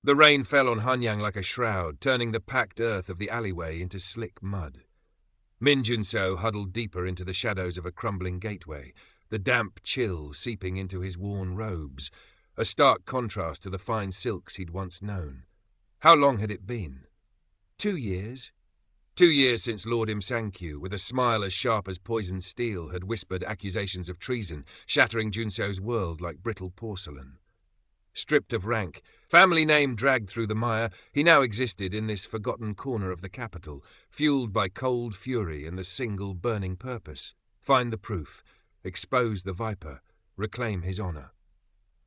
The rain fell on Hanyang like a shroud, turning the packed earth of the alleyway into slick mud. Min Junso huddled deeper into the shadows of a crumbling gateway, the damp chill seeping into his worn robes, a stark contrast to the fine silks he'd once known. How long had it been? 2 years? 2 years since Lord Im Sankyu, with a smile as sharp as poisoned steel, had whispered accusations of treason, shattering Junso's world like brittle porcelain. Stripped of rank, family name dragged through the mire, he now existed in this forgotten corner of the capital, fueled by cold fury and the single burning purpose: find the proof, expose the viper, reclaim his honor.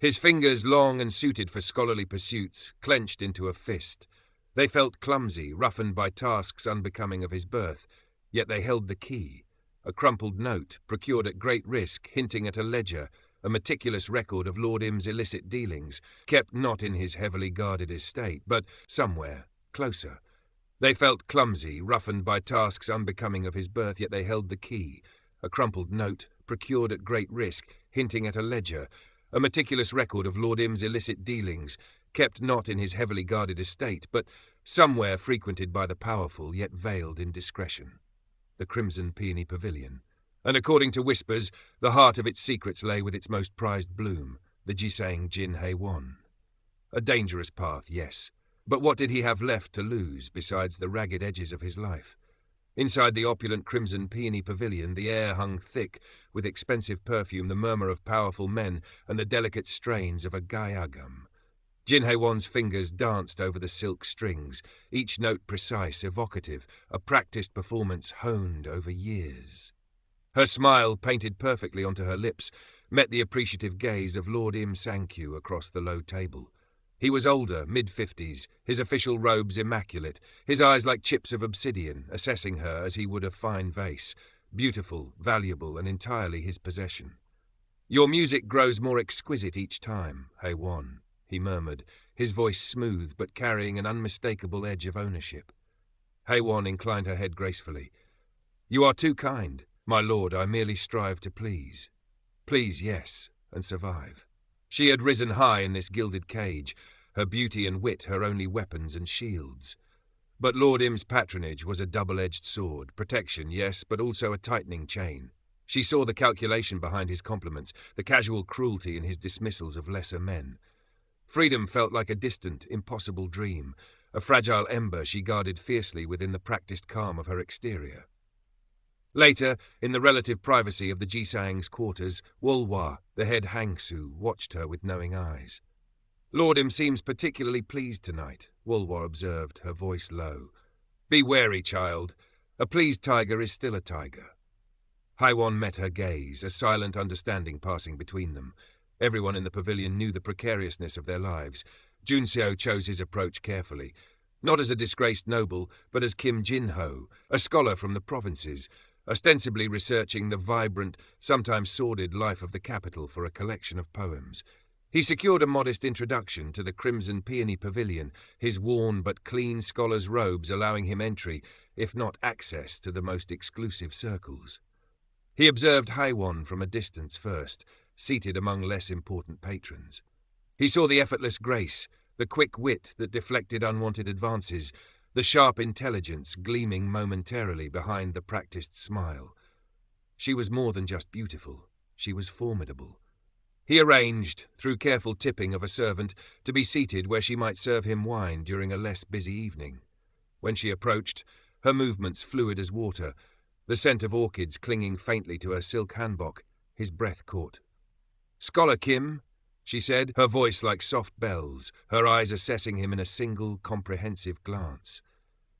His fingers, long and suited for scholarly pursuits, clenched into a fist. They felt clumsy, roughened by tasks unbecoming of his birth, yet they held the key, a crumpled note procured at great risk, hinting at a ledger, a meticulous record of Lord Im's illicit dealings, kept not in his heavily guarded estate, but somewhere closer. They felt clumsy, roughened by tasks unbecoming of his birth, yet they held the key, a crumpled note procured at great risk, hinting at a ledger, a meticulous record of Lord Im's illicit dealings, kept not in his heavily guarded estate, but somewhere frequented by the powerful, yet veiled in discretion. The Crimson Peony Pavilion. And according to whispers, the heart of its secrets lay with its most prized bloom, the Gisaeng Jin Haewon. A dangerous path, yes, but what did he have left to lose besides the ragged edges of his life? Inside the opulent Crimson Peony Pavilion, the air hung thick with expensive perfume, the murmur of powerful men, and the delicate strains of a gayagam. Jin Haewon's fingers danced over the silk strings, each note precise, evocative, a practiced performance honed over years. Her smile, painted perfectly onto her lips, met the appreciative gaze of Lord Im Sankyu across the low table. He was older, mid-50s, his official robes immaculate, his eyes like chips of obsidian, assessing her as he would a fine vase, beautiful, valuable, and entirely his possession. "Your music grows more exquisite each time, Haewon," he murmured, his voice smooth but carrying an unmistakable edge of ownership. Haewon inclined her head gracefully. "You are too kind. My lord, I merely strive to please." Please, yes, and survive. She had risen high in this gilded cage, her beauty and wit her only weapons and shields. But Lord Im's patronage was a double-edged sword, protection, yes, but also a tightening chain. She saw the calculation behind his compliments, the casual cruelty in his dismissals of lesser men. Freedom felt like a distant, impossible dream, a fragile ember she guarded fiercely within the practiced calm of her exterior. Later, in the relative privacy of the Gisaeng's quarters, Wolwa, the head Hangsu, watched her with knowing eyes. "Lord Im seems particularly pleased tonight," Wolwa observed, her voice low. "Be wary, child. A pleased tiger is still a tiger." Haewon met her gaze, a silent understanding passing between them. Everyone in the pavilion knew the precariousness of their lives. Junseo chose his approach carefully, not as a disgraced noble, but as Kim Jin-ho, a scholar from the provinces, ostensibly researching the vibrant, sometimes sordid life of the capital for a collection of poems. He secured a modest introduction to the Crimson Peony Pavilion, his worn but clean scholar's robes allowing him entry, if not access, to the most exclusive circles. He observed Haewon from a distance first, seated among less important patrons. He saw the effortless grace, the quick wit that deflected unwanted advances, the sharp intelligence gleaming momentarily behind the practiced smile. She was more than just beautiful. She was formidable. He arranged, through careful tipping of a servant, to be seated where she might serve him wine during a less busy evening. When she approached, her movements fluid as water, the scent of orchids clinging faintly to her silk hanbok, his breath caught. "Scholar Kim," she said, her voice like soft bells, her eyes assessing him in a single, comprehensive glance.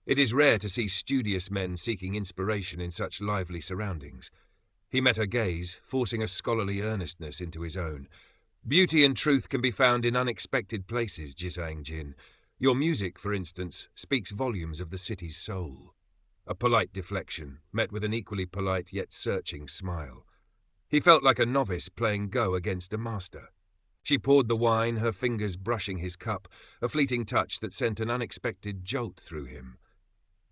It is rare to see studious men seeking inspiration in such lively surroundings. He met her gaze, forcing a scholarly earnestness into his own. "Beauty and truth can be found in unexpected places, Gisaeng Jin. Your music, for instance, speaks volumes of the city's soul." A polite deflection, met with an equally polite yet searching smile. He felt like a novice playing Go against a master. She poured the wine, her fingers brushing his cup, a fleeting touch that sent an unexpected jolt through him.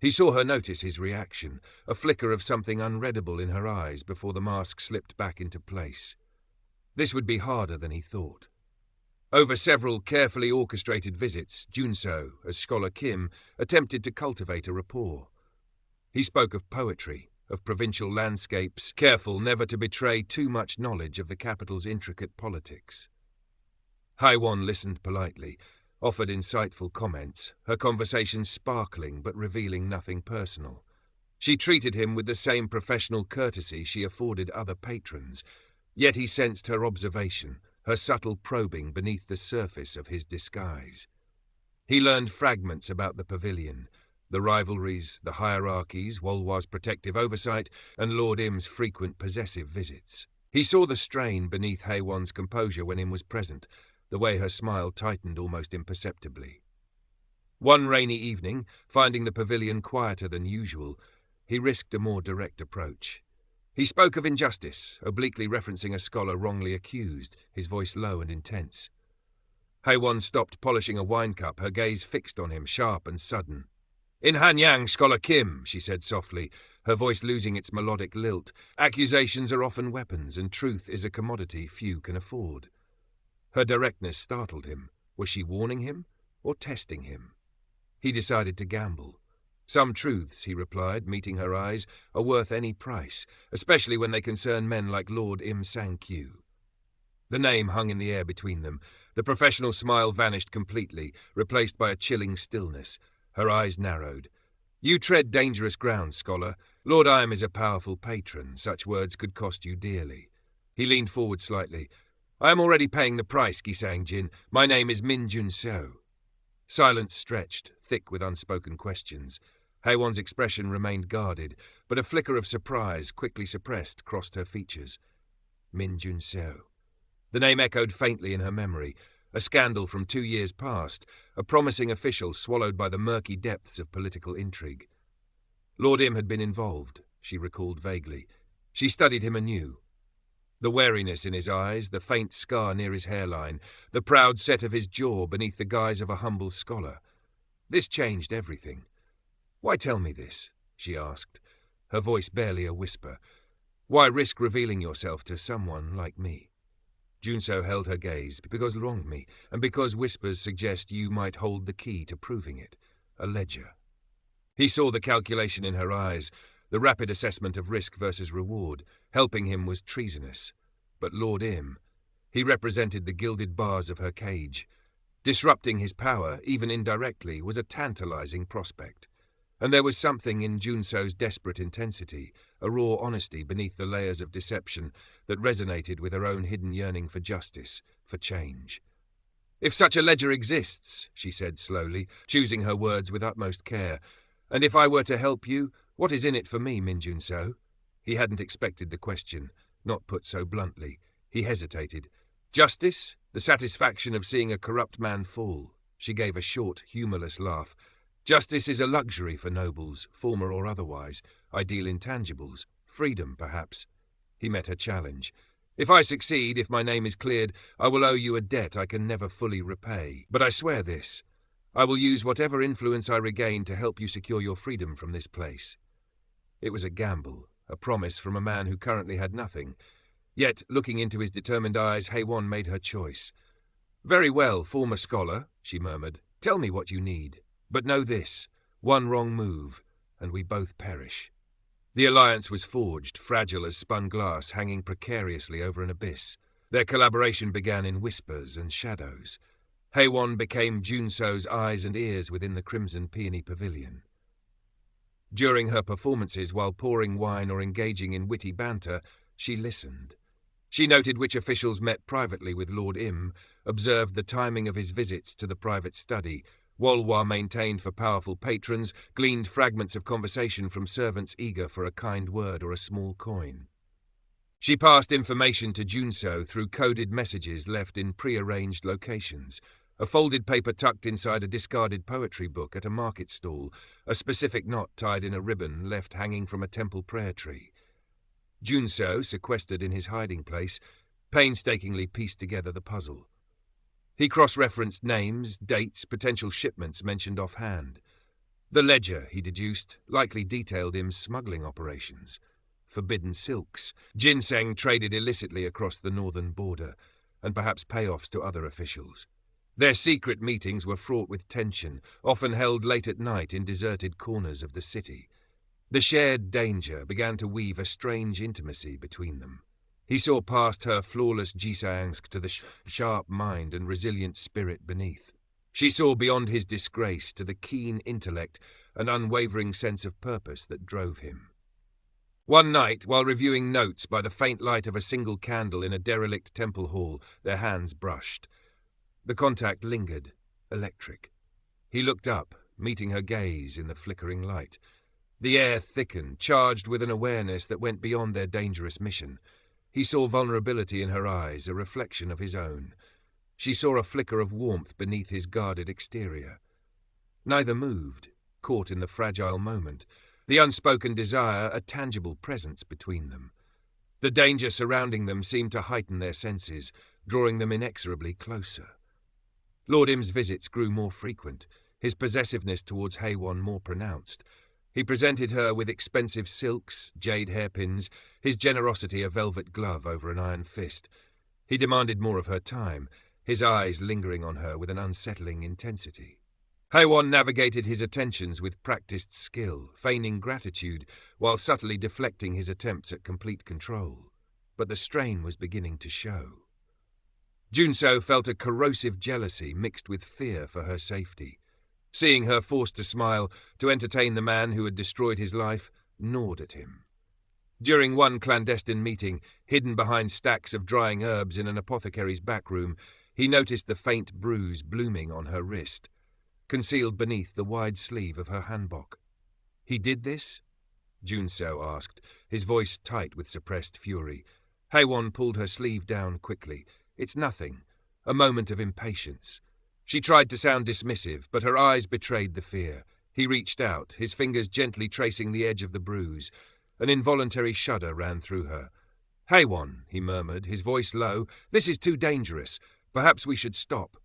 He saw her notice his reaction, a flicker of something unreadable in her eyes before the mask slipped back into place. This would be harder than he thought. Over several carefully orchestrated visits, Junso, as scholar Kim, attempted to cultivate a rapport. He spoke of poetry, of provincial landscapes, careful never to betray too much knowledge of the capital's intricate politics. Haiwon listened politely, offered insightful comments, her conversation sparkling but revealing nothing personal. She treated him with the same professional courtesy she afforded other patrons, yet he sensed her observation, her subtle probing beneath the surface of his disguise. He learned fragments about the pavilion, the rivalries, the hierarchies, Wolwa's protective oversight, and Lord Im's frequent possessive visits. He saw the strain beneath Haewon's composure when Im was present, the way her smile tightened almost imperceptibly. One rainy evening, finding the pavilion quieter than usual, he risked a more direct approach. He spoke of injustice, obliquely referencing a scholar wrongly accused, his voice low and intense. Haewon stopped polishing a wine cup, her gaze fixed on him, sharp and sudden. "In Hanyang, Scholar Kim," she said softly, her voice losing its melodic lilt, "accusations are often weapons, and truth is a commodity few can afford." Her directness startled him. Was she warning him or testing him? He decided to gamble. "Some truths," he replied, meeting her eyes, "are worth any price, especially when they concern men like Lord Im Sang-kyu." The name hung in the air between them. The professional smile vanished completely, replaced by a chilling stillness. Her eyes narrowed. "You tread dangerous ground, scholar. Lord Im is a powerful patron. Such words could cost you dearly." He leaned forward slightly. "I am already paying the price, Gisaeng Jin. My name is Min Jun-seo." Silence stretched, thick with unspoken questions. Haewon's expression remained guarded, but a flicker of surprise, quickly suppressed, crossed her features. Min Jun-seo. The name echoed faintly in her memory. A scandal from 2 years past, a promising official swallowed by the murky depths of political intrigue. Lord Im had been involved, she recalled vaguely. She studied him anew. The wariness in his eyes, the faint scar near his hairline, the proud set of his jaw beneath the guise of a humble scholar. This changed everything. "Why tell me this?" she asked, her voice barely a whisper. "Why risk revealing yourself to someone like me?" Junso held her gaze, "Because you wronged me, and because whispers suggest you might hold the key to proving it. A ledger." He saw the calculation in her eyes, the rapid assessment of risk versus reward. Helping him was treasonous. But Lord Im, he represented the gilded bars of her cage. Disrupting his power, even indirectly, was a tantalizing prospect. And there was something in Junso's desperate intensity, a raw honesty beneath the layers of deception, that resonated with her own hidden yearning for justice, for change. "If such a ledger exists," she said slowly, choosing her words with utmost care, "and if I were to help you, what is in it for me, Min Jun-seo?" He hadn't expected the question, not put so bluntly. He hesitated. "Justice? The satisfaction of seeing a corrupt man fall." She gave a short, humourless laugh. "Justice is a luxury for nobles, former or otherwise, ideal intangibles. Freedom, perhaps." He met her challenge. "If I succeed, if my name is cleared, I will owe you a debt I can never fully repay. But I swear this. I will use whatever influence I regain to help you secure your freedom from this place." It was a gamble, a promise from a man who currently had nothing. Yet, looking into his determined eyes, Haewon made her choice. "Very well, former scholar," she murmured. "Tell me what you need. But know this, one wrong move, and we both perish." The alliance was forged, fragile as spun glass hanging precariously over an abyss. Their collaboration began in whispers and shadows. Haewon became Junso's eyes and ears within the crimson peony pavilion. During her performances, while pouring wine or engaging in witty banter, she listened. She noted which officials met privately with Lord Im, observed the timing of his visits to the private study, Wolwa maintained for powerful patrons, gleaned fragments of conversation from servants eager for a kind word or a small coin. She passed information to Junso through coded messages left in pre-arranged locations, a folded paper tucked inside a discarded poetry book at a market stall, a specific knot tied in a ribbon left hanging from a temple prayer tree. Junso, sequestered in his hiding place, painstakingly pieced together the puzzle. He cross-referenced names, dates, potential shipments mentioned offhand. The ledger, he deduced, likely detailed Im's smuggling operations. Forbidden silks. Ginseng traded illicitly across the northern border. and perhaps payoffs to other officials. Their secret meetings were fraught with tension, often held late at night in deserted corners of the city. The shared danger began to weave a strange intimacy between them. He saw past her flawless Gisaeng to the sharp mind and resilient spirit beneath. She saw beyond his disgrace to the keen intellect and unwavering sense of purpose that drove him. One night, while reviewing notes by the faint light of a single candle in a derelict temple hall, their hands brushed. The contact lingered, electric. He looked up, meeting her gaze in the flickering light. The air thickened, charged with an awareness that went beyond their dangerous mission. He saw vulnerability in her eyes, a reflection of his own. She saw a flicker of warmth beneath his guarded exterior. Neither moved, caught in the fragile moment, the unspoken desire a tangible presence between them. The danger surrounding them seemed to heighten their senses, drawing them inexorably closer. Lord Im's visits grew more frequent, his possessiveness towards Haewon more pronounced. He presented her with expensive silks, jade hairpins, his generosity a velvet glove over an iron fist. He demanded more of her time, his eyes lingering on her with an unsettling intensity. Haewon navigated his attentions with practiced skill, feigning gratitude, while subtly deflecting his attempts at complete control. But the strain was beginning to show. Junso felt a corrosive jealousy mixed with fear for her safety. Seeing her forced to smile, to entertain the man who had destroyed his life, gnawed at him. During one clandestine meeting, hidden behind stacks of drying herbs in an apothecary's back room, he noticed the faint bruise blooming on her wrist, concealed beneath the wide sleeve of her hanbok. "He did this?" Junso asked, his voice tight with suppressed fury. Haewon pulled her sleeve down quickly. "It's nothing. A moment of impatience." She tried to sound dismissive, but her eyes betrayed the fear. He reached out, his fingers gently tracing the edge of the bruise. An involuntary shudder ran through her. "Haewon," he murmured, his voice low, "this is too dangerous. Perhaps we should stop."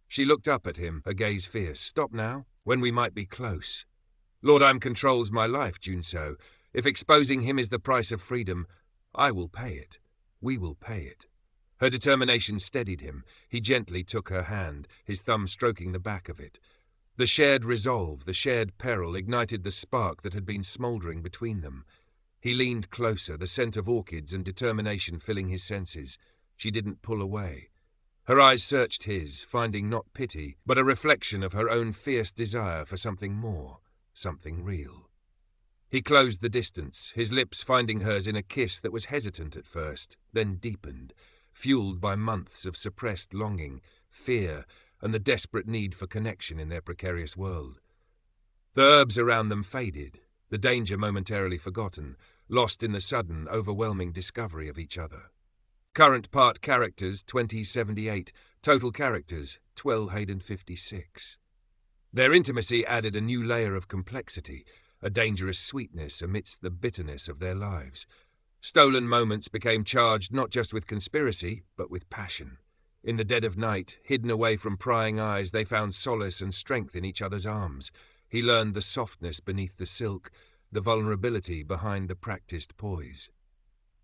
She looked up at him, her gaze fierce. "Stop now? When we might be close." "Lord Im controls my life, Junso. If exposing him is the price of freedom, I will pay it. We will pay it." Her determination steadied him. He gently took her hand, his thumb stroking the back of it. The shared resolve, the shared peril, ignited the spark that had been smouldering between them. He leaned closer, the scent of orchids and determination filling his senses. She didn't pull away. Her eyes searched his, finding not pity, but a reflection of her own fierce desire for something more, something real. He closed the distance, his lips finding hers in a kiss that was hesitant at first, then deepened, fueled by months of suppressed longing, fear, and the desperate need for connection in their precarious world. The herbs around them faded, the danger momentarily forgotten, lost in the sudden, overwhelming discovery of each other. Current part characters 2078, total characters 1256. Their intimacy added a new layer of complexity, a dangerous sweetness amidst the bitterness of their lives. Stolen moments became charged not just with conspiracy, but with passion. In the dead of night, hidden away from prying eyes, they found solace and strength in each other's arms. He learned the softness beneath the silk, the vulnerability behind the practiced poise.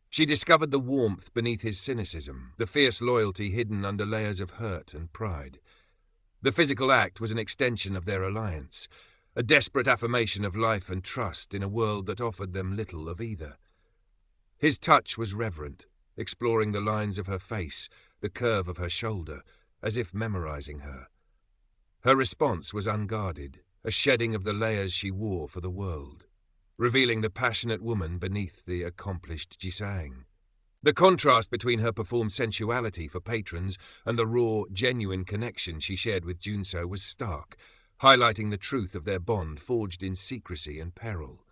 She discovered the warmth beneath his cynicism, the fierce loyalty hidden under layers of hurt and pride. The physical act was an extension of their alliance, a desperate affirmation of life and trust in a world that offered them little of either. His touch was reverent, exploring the lines of her face, the curve of her shoulder, as if memorizing her. Her response was unguarded, a shedding of the layers she wore for the world, revealing the passionate woman beneath the accomplished Gisaeng. The contrast between her performed sensuality for patrons and the raw, genuine connection she shared with Junso was stark, highlighting the truth of their bond forged in secrecy and peril.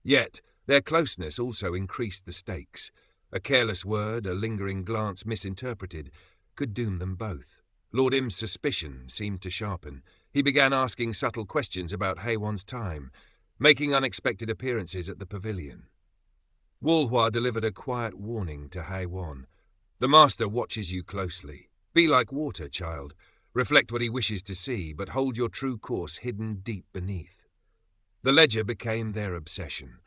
Yet, their closeness also increased the stakes. A careless word, a lingering glance misinterpreted, could doom them both. Lord Im's suspicion seemed to sharpen. He began asking subtle questions about Haewon's time, making unexpected appearances at the pavilion. Walhua delivered a quiet warning to Haewon. "The master watches you closely. Be like water, child. Reflect what he wishes to see, but hold your true course hidden deep beneath." The ledger became their obsession.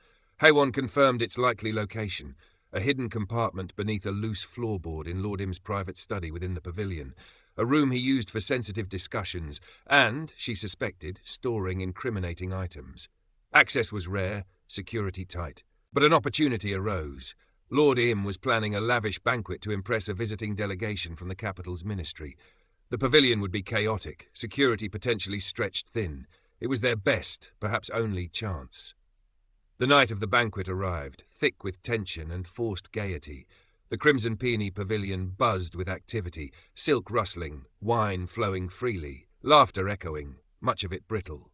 Haewon confirmed its likely location, a hidden compartment beneath a loose floorboard in Lord Im's private study within the pavilion, a room he used for sensitive discussions and, she suspected, storing incriminating items. Access was rare, security tight. But an opportunity arose. Lord Im was planning a lavish banquet to impress a visiting delegation from the capital's ministry. The pavilion would be chaotic, security potentially stretched thin. It was their best, perhaps only, chance. The night of the banquet arrived, thick with tension and forced gaiety. The Crimson Peony Pavilion buzzed with activity, silk rustling, wine flowing freely, laughter echoing, much of it brittle.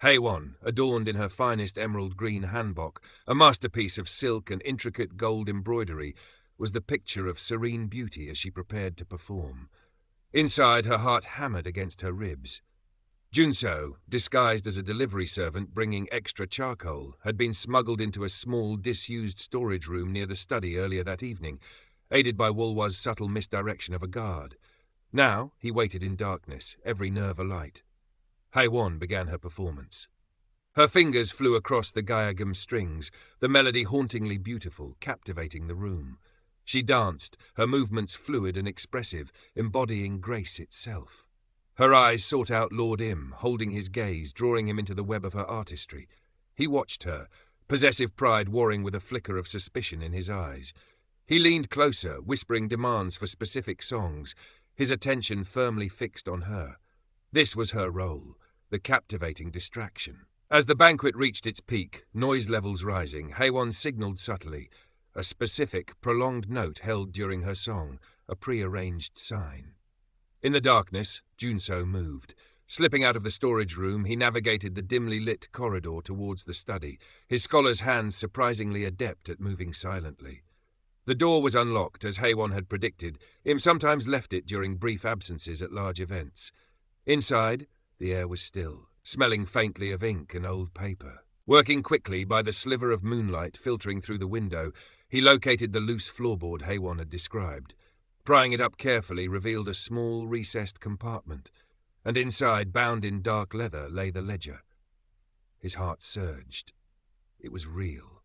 Haewon, adorned in her finest emerald green hanbok, a masterpiece of silk and intricate gold embroidery, was the picture of serene beauty as she prepared to perform. Inside, her heart hammered against her ribs. Junso, disguised as a delivery servant bringing extra charcoal, had been smuggled into a small, disused storage room near the study earlier that evening, aided by Wolwa's subtle misdirection of a guard. Now he waited in darkness, every nerve alight. Haewon began her performance. Her fingers flew across the gayagum strings, the melody hauntingly beautiful, captivating the room. She danced, her movements fluid and expressive, embodying grace itself. Her eyes sought out Lord Im, holding his gaze, drawing him into the web of her artistry. He watched her, possessive pride warring with a flicker of suspicion in his eyes. He leaned closer, whispering demands for specific songs, his attention firmly fixed on her. This was her role, the captivating distraction. As the banquet reached its peak, noise levels rising, Haewon signaled subtly, a specific, prolonged note held during her song, a prearranged sign. In the darkness, Junso moved. Slipping out of the storage room, he navigated the dimly lit corridor towards the study, his scholar's hands surprisingly adept at moving silently. The door was unlocked, as Haewon had predicted. Im sometimes left it during brief absences at large events. Inside, the air was still, smelling faintly of ink and old paper. Working quickly by the sliver of moonlight filtering through the window, he located the loose floorboard Haewon had described. Prying it up carefully revealed a small, recessed compartment, and inside, bound in dark leather, lay the ledger. His heart surged. It was real.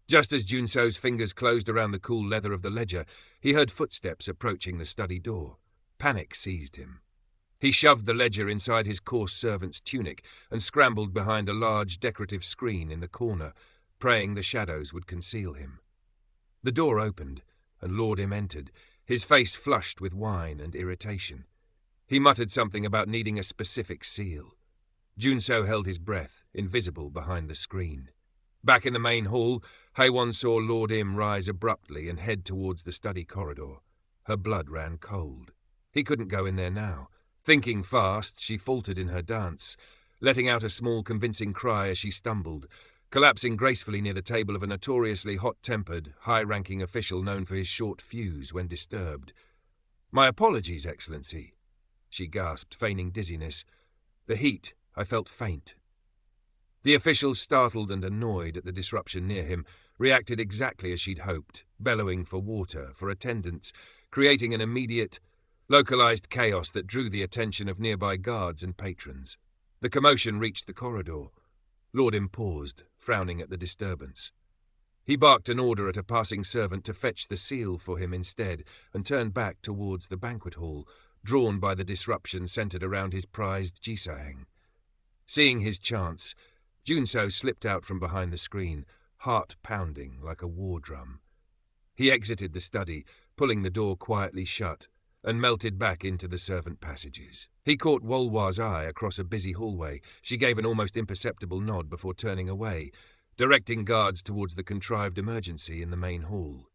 Just as Junso's fingers closed around the cool leather of the ledger, he heard footsteps approaching the study door. Panic seized him. He shoved the ledger inside his coarse servant's tunic and scrambled behind a large decorative screen in the corner, praying the shadows would conceal him. The door opened, and Lord Im entered, his face flushed with wine and irritation. He muttered something about needing a specific seal. Junso held his breath, invisible behind the screen. Back in the main hall, Haewon saw Lord Im rise abruptly and head towards the study corridor. Her blood ran cold. He couldn't go in there now. Thinking fast, she faltered in her dance, letting out a small convincing cry as she stumbled, collapsing gracefully near the table of a notoriously hot-tempered, high-ranking official known for his short fuse when disturbed. "My apologies, Excellency," she gasped, feigning dizziness. "The heat, I felt faint." The official, startled and annoyed at the disruption near him, reacted exactly as she'd hoped, bellowing for water, for attendants, creating an immediate, localized chaos that drew the attention of nearby guards and patrons. The commotion reached the corridor. Lord Im paused, frowning at the disturbance. He barked an order at a passing servant to fetch the seal for him instead, and turned back towards the banquet hall, drawn by the disruption centered around his prized Gisaeng. Seeing his chance, Junso slipped out from behind the screen, heart pounding like a war drum. He exited the study, pulling the door quietly shut, and melted back into the servant passages. He caught Wolwa's eye across a busy hallway. She gave an almost imperceptible nod before turning away, directing guards towards the contrived emergency in the main hall.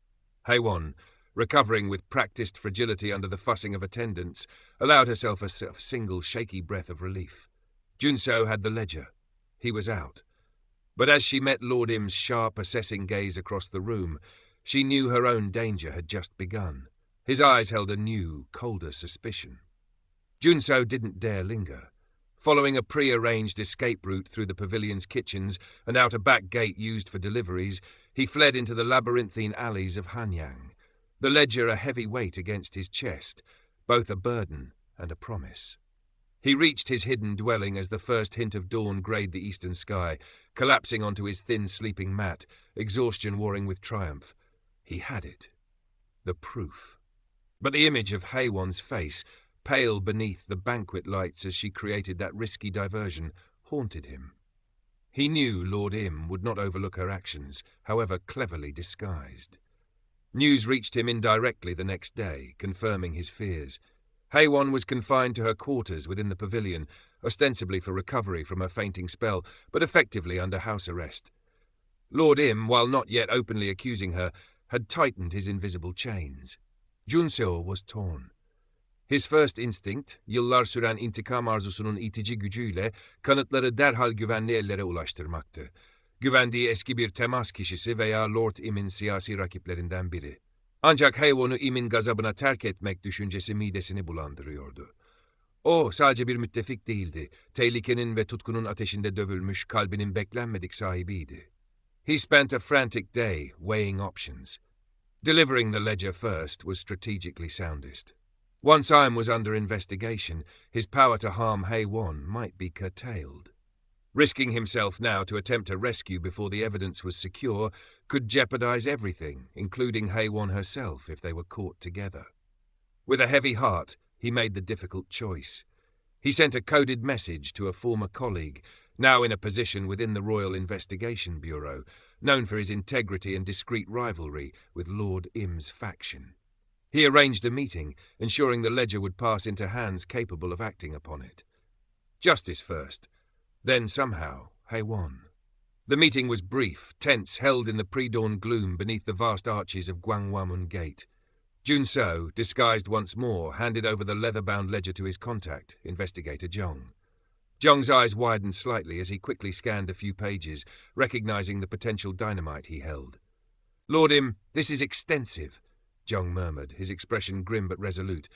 Haewon, recovering with practiced fragility under the fussing of attendants, allowed herself a single shaky breath of relief. Junso had the ledger. He was out. But as she met Lord Im's sharp, assessing gaze across the room, she knew her own danger had just begun. His eyes held a new, colder suspicion. Junso didn't dare linger. Following a pre-arranged escape route through the pavilion's kitchens and out a back gate used for deliveries, he fled into the labyrinthine alleys of Hanyang, the ledger a heavy weight against his chest, both a burden and a promise. He reached his hidden dwelling as the first hint of dawn greyed the eastern sky, collapsing onto his thin sleeping mat, exhaustion warring with triumph. He had it. The proof. But the image of Haewon's face, pale beneath the banquet lights as she created that risky diversion, haunted him. He knew Lord Im would not overlook her actions, however cleverly disguised. News reached him indirectly the next day, confirming his fears. Haewon was confined to her quarters within the pavilion, ostensibly for recovery from her fainting spell, but effectively under house arrest. Lord Im, while not yet openly accusing her, had tightened his invisible chains. Junseo was torn. His first instinct, yıllar süren intikam arzusunun itici gücüyle kanıtları derhal güvenli ellere ulaştırmaktı. Güvendiği eski bir temas kişisi veya Lord Im'in siyasi rakiplerinden biri. Ancak Haewon'u Im'in gazabına terk etmek düşüncesi midesini bulandırıyordu. O sadece bir müttefik değildi, tehlikenin ve tutkunun ateşinde dövülmüş kalbinin beklenmedik sahibiydi. He spent a frantic day weighing options. Delivering the ledger first was strategically soundest. Once Im was under investigation, his power to harm Haewon might be curtailed. Risking himself now to attempt a rescue before the evidence was secure could jeopardize everything, including Haewon herself, if they were caught together. With a heavy heart, he made the difficult choice. He sent a coded message to a former colleague, now in a position within the Royal Investigation Bureau, known for his integrity and discreet rivalry with Lord Im's faction. He arranged a meeting, ensuring the ledger would pass into hands capable of acting upon it. Justice first. Then somehow, Haewon. The meeting was brief, tense, held in the pre-dawn gloom beneath the vast arches of Gwanghwamun Gate. Junseo, disguised once more, handed over the leather-bound ledger to his contact, Investigator Jong. Jong's eyes widened slightly as he quickly scanned a few pages, recognizing the potential dynamite he held. "Lord Im, this is extensive," Jong murmured, his expression grim but resolute.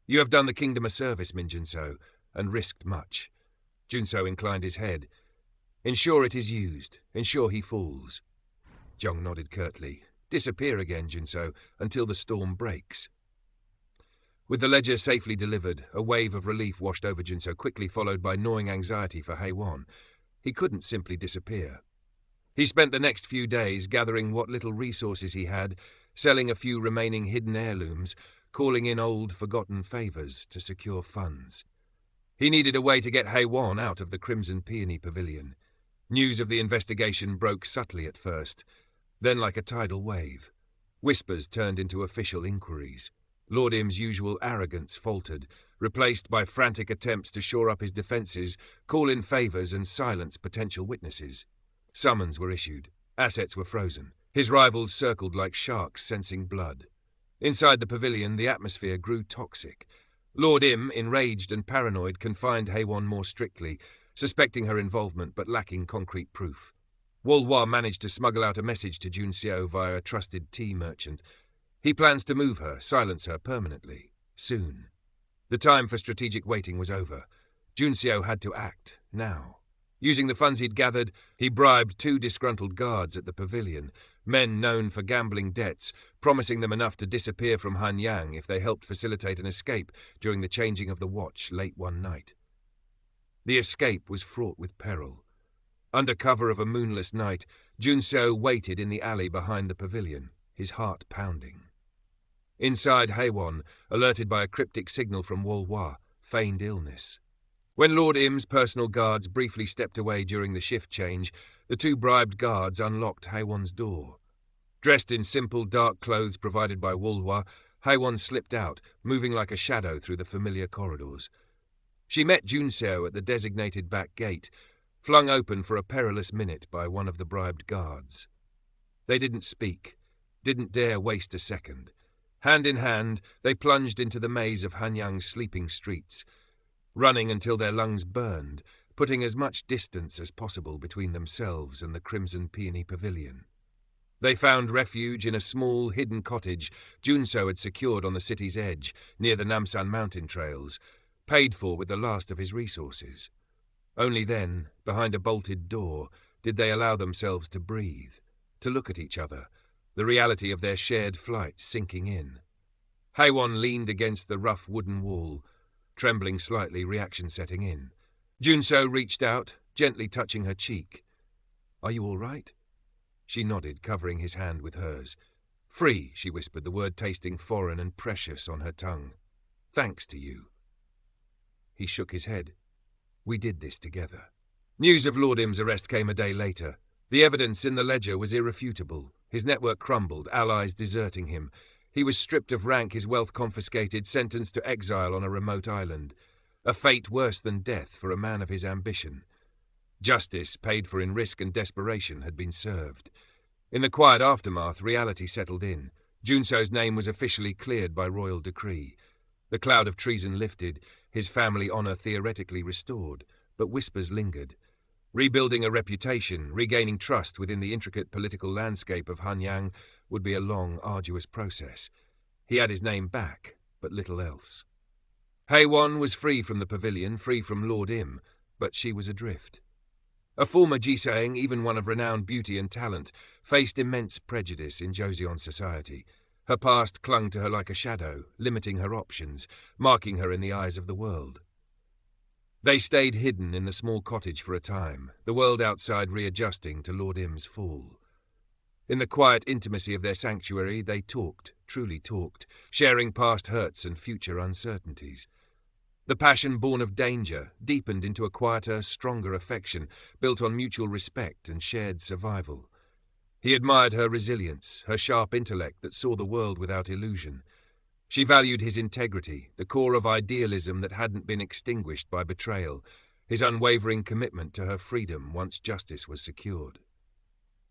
"You have done the kingdom a service, Min Junseo, and risked much." Junseo inclined his head. "Ensure it is used. Ensure he falls." Jong nodded curtly. "Disappear again, Junseo, until the storm breaks." With the ledger safely delivered, a wave of relief washed over Junseo, quickly followed by gnawing anxiety for Haewon. He couldn't simply disappear. He spent the next few days gathering what little resources he had, selling a few remaining hidden heirlooms, calling in old, forgotten favours to secure funds. He needed a way to get Haewon out of the Crimson Peony Pavilion. News of the investigation broke subtly at first, then like a tidal wave. Whispers turned into official inquiries. Lord Im's usual arrogance faltered, replaced by frantic attempts to shore up his defences, call in favours and silence potential witnesses. Summons were issued. Assets were frozen. His rivals circled like sharks sensing blood. Inside the pavilion, the atmosphere grew toxic. Lord Im, enraged and paranoid, confined Haewon more strictly, suspecting her involvement but lacking concrete proof. Wolhwa managed to smuggle out a message to Junseo via a trusted tea merchant. He plans to move her, silence her permanently, soon. The time for strategic waiting was over. Junseo had to act, now. Using the funds he'd gathered, he bribed 2 disgruntled guards at the pavilion, men known for gambling debts, promising them enough to disappear from Hanyang if they helped facilitate an escape during the changing of the watch late one night. The escape was fraught with peril. Under cover of a moonless night, Junseo waited in the alley behind the pavilion, his heart pounding. Inside, Haewon, alerted by a cryptic signal from Wolhwa, feigned illness. When Lord Im's personal guards briefly stepped away during the shift change, the 2 bribed guards unlocked Haewon's door. Dressed in simple, dark clothes provided by Wolhwa, Haewon slipped out, moving like a shadow through the familiar corridors. She met Junseo at the designated back gate, flung open for a perilous minute by one of the bribed guards. They didn't speak, didn't dare waste a second. Hand in hand, they plunged into the maze of Hanyang's sleeping streets, running until their lungs burned, putting as much distance as possible between themselves and the Crimson Peony Pavilion. They found refuge in a small, hidden cottage Junseo had secured on the city's edge, near the Namsan mountain trails, paid for with the last of his resources. Only then, behind a bolted door, did they allow themselves to breathe, to look at each other, the reality of their shared flight sinking in. Haewon leaned against the rough wooden wall. trembling slightly, reaction setting in. Junso reached out, gently touching her cheek. "Are you all right?" She nodded, covering his hand with hers. "Free," she whispered, the word tasting foreign and precious on her tongue. "Thanks to you." He shook his head. "We did this together." News of Lord Im's arrest came a day later. The evidence in the ledger was irrefutable. His network crumbled, allies deserting him. He was stripped of rank, his wealth confiscated, sentenced to exile on a remote island. A fate worse than death for a man of his ambition. Justice, paid for in risk and desperation, had been served. In the quiet aftermath, reality settled in. Junso's name was officially cleared by royal decree. The cloud of treason lifted, his family honour theoretically restored, but whispers lingered. Rebuilding a reputation, regaining trust within the intricate political landscape of Hanyang would be a long, arduous process. He had his name back, but little else. Haewon was free from the pavilion, free from Lord Im, but she was adrift. A former Gisaeng, even one of renowned beauty and talent, faced immense prejudice in Joseon society. Her past clung to her like a shadow, limiting her options, marking her in the eyes of the world. They stayed hidden in the small cottage for a time, the world outside readjusting to Lord Im's fall. In the quiet intimacy of their sanctuary, they talked, truly talked, sharing past hurts and future uncertainties. The passion born of danger deepened into a quieter, stronger affection, built on mutual respect and shared survival. He admired her resilience, her sharp intellect that saw the world without illusion. She valued his integrity, the core of idealism that hadn't been extinguished by betrayal, his unwavering commitment to her freedom once justice was secured.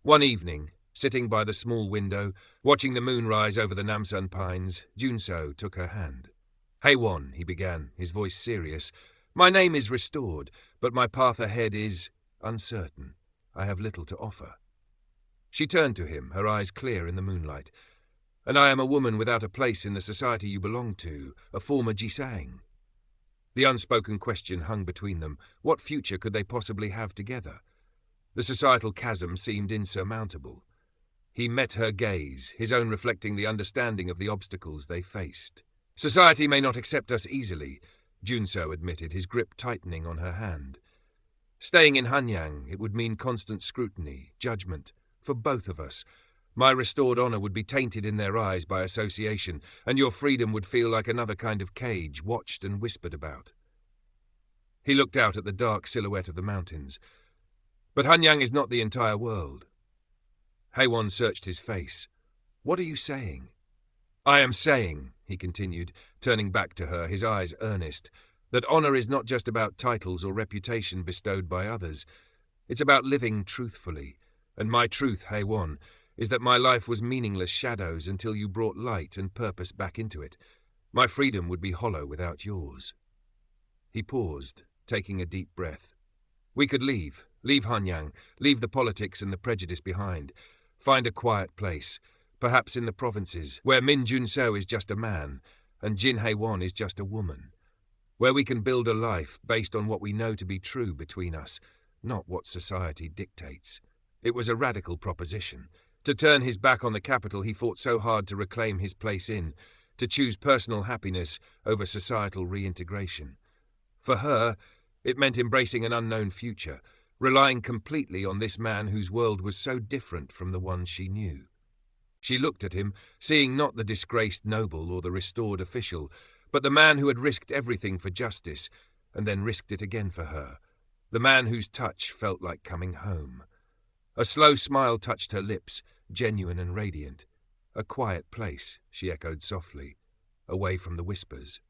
One evening, sitting by the small window, watching the moon rise over the Namsun pines, Junso took her hand. "Haewon," he began, his voice serious, "my name is restored, but my path ahead is uncertain. I have little to offer." She turned to him, her eyes clear in the moonlight. "And I am a woman without a place in the society you belong to, a former Gisaeng." The unspoken question hung between them. What future could they possibly have together? The societal chasm seemed insurmountable. He met her gaze, his own reflecting the understanding of the obstacles they faced. "Society may not accept us easily," Junso admitted, his grip tightening on her hand. "Staying in Hanyang, it would mean constant scrutiny, judgment, for both of us. My restored honour would be tainted in their eyes by association, and your freedom would feel like another kind of cage, watched and whispered about." He looked out at the dark silhouette of the mountains. "But Hanyang is not the entire world." Haewon searched his face. "What are you saying?" "I am saying," he continued, turning back to her, his eyes earnest, "that honour is not just about titles or reputation bestowed by others. It's about living truthfully. And my truth, Haewon, is that my life was meaningless shadows until you brought light and purpose back into it. My freedom would be hollow without yours." He paused, taking a deep breath. "We could leave Hanyang, leave the politics and the prejudice behind, find a quiet place, perhaps in the provinces, where Min Junso is just a man, and Jin Haewon is just a woman, where we can build a life based on what we know to be true between us, not what society dictates." It was a radical proposition. To turn his back on the capital he fought so hard to reclaim his place in, to choose personal happiness over societal reintegration. For her, it meant embracing an unknown future, relying completely on this man whose world was so different from the one she knew. She looked at him, seeing not the disgraced noble or the restored official, but the man who had risked everything for justice, and then risked it again for her, the man whose touch felt like coming home. A slow smile touched her lips, genuine and radiant. "A quiet place," she echoed softly, away from the whispers.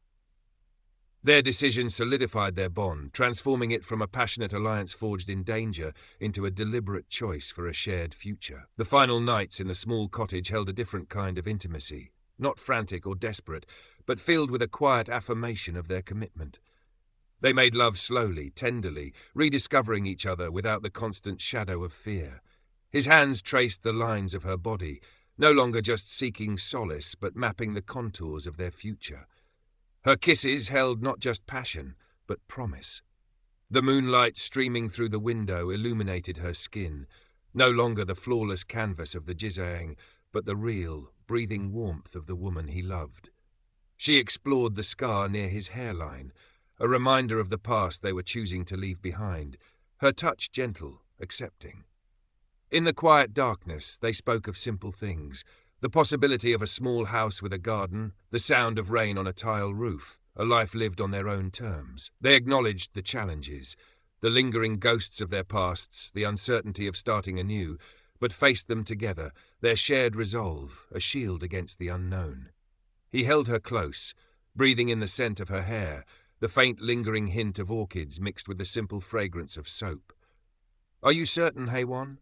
Their decision solidified their bond, transforming it from a passionate alliance forged in danger into a deliberate choice for a shared future. The final nights in the small cottage held a different kind of intimacy, not frantic or desperate, but filled with a quiet affirmation of their commitment. They made love slowly, tenderly, rediscovering each other without the constant shadow of fear. His hands traced the lines of her body, no longer just seeking solace, but mapping the contours of their future. Her kisses held not just passion, but promise. The moonlight streaming through the window illuminated her skin, no longer the flawless canvas of the Gisaeng, but the real, breathing warmth of the woman he loved. She explored the scar near his hairline, a reminder of the past they were choosing to leave behind, her touch gentle, accepting. In the quiet darkness, they spoke of simple things, the possibility of a small house with a garden, the sound of rain on a tile roof, a life lived on their own terms. They acknowledged the challenges, the lingering ghosts of their pasts, the uncertainty of starting anew, but faced them together, their shared resolve, a shield against the unknown. He held her close, breathing in the scent of her hair, the faint lingering hint of orchids mixed with the simple fragrance of soap. "Are you certain, Haewon?"